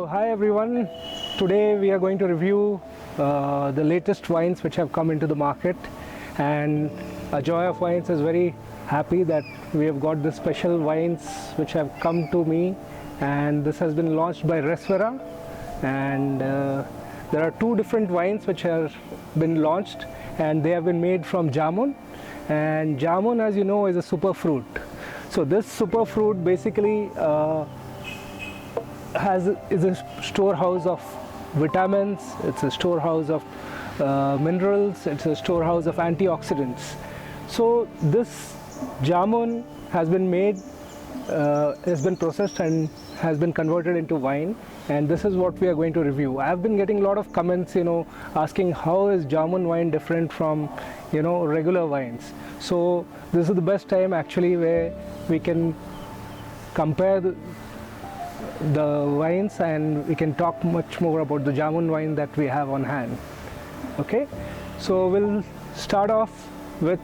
So hi everyone, today we are going to review the latest wines which have come into the market, and Ajoy of Wines is very happy that we have got the special wines which have come to me, and this has been launched by Resvera, and there are two different wines which have been launched, and they have been made from jamun, and jamun, as you know, is a superfruit. So this superfruit basically is a storehouse of vitamins, it's a storehouse of minerals, it's a storehouse of antioxidants. So this jamun has been made, has been processed and has been converted into wine, and this is what we are going to review. I have been getting a lot of comments, asking how is jamun wine different from, regular wines. So this is the best time actually where we can compare the wines, and we can talk much more about the jamun wine that we have on hand. Okay, so we'll start off with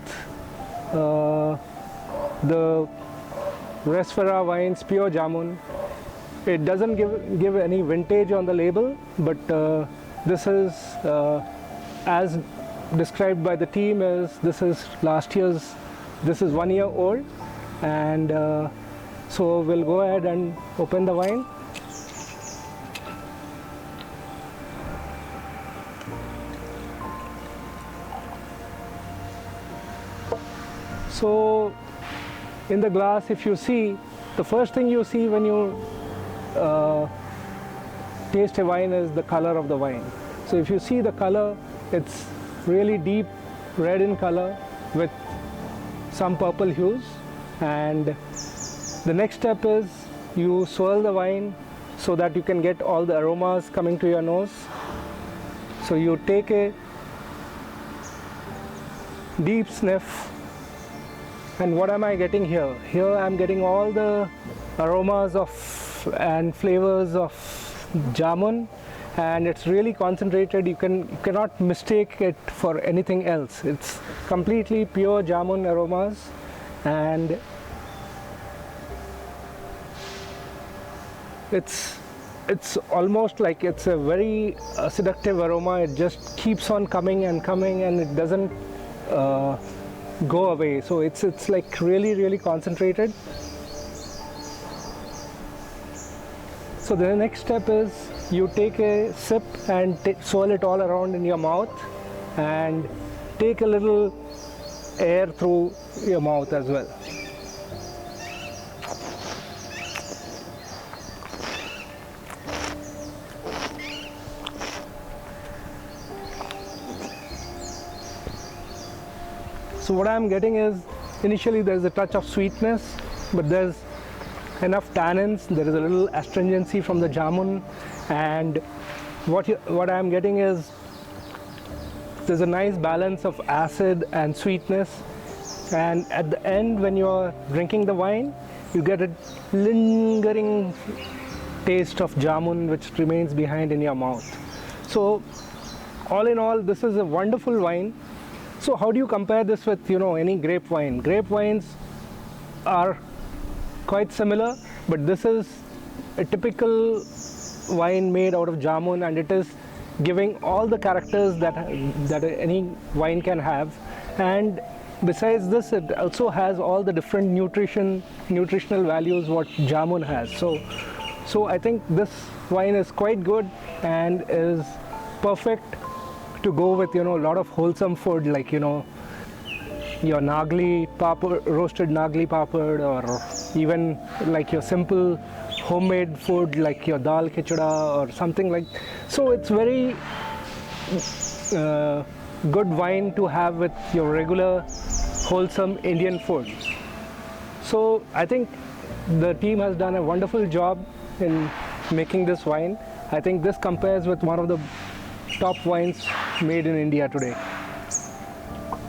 the Resvera Wines Pure Jamun. It doesn't give any vintage on the label, but this is as described by the team, this is last year's, this is 1 year old, and so we'll go ahead and open the wine. So in the glass, if you see, the first thing you see when you taste a wine is the color of the wine. So if you see the color, it's really deep red in color with some purple hues, and the next step is you swirl the wine so that you can get all the aromas coming to your nose. So you take a deep sniff, and what am I getting here? Here I'm getting all the aromas and flavors of jamun, and it's really concentrated. You cannot mistake it for anything else. It's completely pure jamun aromas, and it's almost like it's a very seductive aroma. It just keeps on coming and coming, and it doesn't go away. So it's like really concentrated. So the next step is you take a sip and swirl it all around in your mouth, and take a little air through your mouth as well. So what I'm getting is, initially there's a touch of sweetness, but there's enough tannins, there is a little astringency from the jamun, and what I'm getting is there's a nice balance of acid and sweetness, and at the end when you're drinking the wine, you get a lingering taste of jamun which remains behind in your mouth. So all in all, this is a wonderful wine. So how do you compare this with any grape wine? Grape wines are quite similar, but this is a typical wine made out of jamun, and it is giving all the characters that any wine can have. And besides this, it also has all the different nutritional values what jamun has. So I think this wine is quite good and is perfect to go with a lot of wholesome food, like your nagli papad, roasted nagli papad, or even like your simple homemade food like your dal khichda or something like. So it's very good wine to have with your regular wholesome Indian food. So I think the team has done a wonderful job in making this wine. I think this compares with one of the top wines made in India today.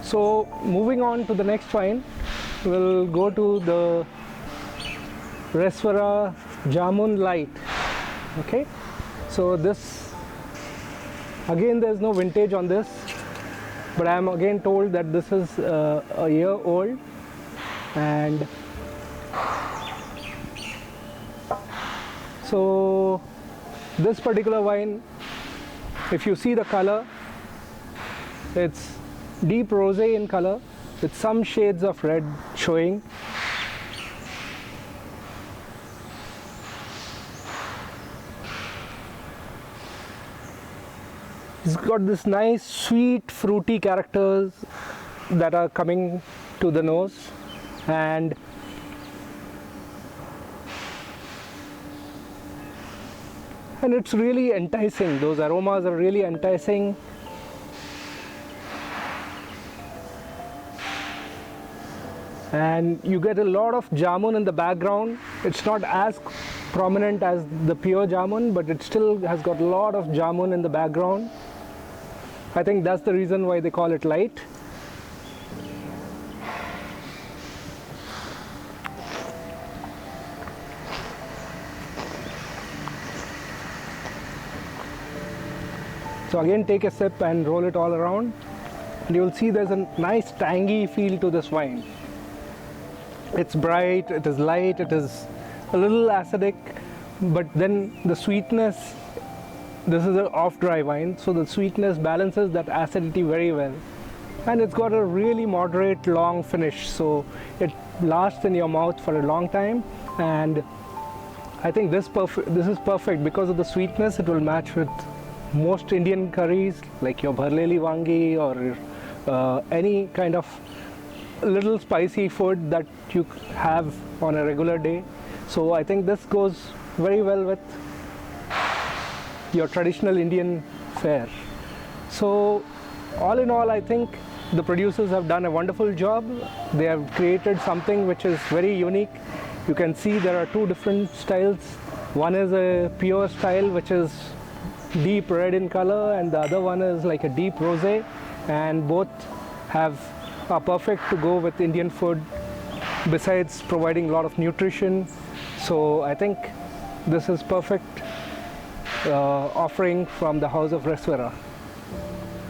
So moving on to the next wine, we'll go to the Resvera Jamun Lite. Okay, so this, again there's no vintage on this, but I am again told that this is a year old, and so This particular wine, if you see the color, it's deep rosé in color with some shades of red showing. It's got this nice sweet fruity characters that are coming to the nose, and it's really enticing. Those aromas are really enticing. And you get a lot of jamun in the background. It's not as prominent as the pure jamun, but it still has got a lot of jamun in the background. I think that's the reason why they call it light. So again, take a sip and roll it all around, and you will see there's a nice tangy feel to this wine. It's bright, it is light, it is a little acidic, but then the sweetness, this is an off-dry wine, so the sweetness balances that acidity very well. And it's got a really moderate long finish, so it lasts in your mouth for a long time. And I think this is perfect because of the sweetness. It will match with most Indian curries like your bharleli wangi or any kind of little spicy food that you have on a regular day. So I think this goes very well with your traditional Indian fare. So all in all, I think the producers have done a wonderful job. They have created something which is very unique. You can see there are two different styles. One is a pure style which is deep red in color, and the other one is like a deep rosé, and both are perfect to go with Indian food, besides providing a lot of nutrition. So I think this is perfect offering from the house of Resvera.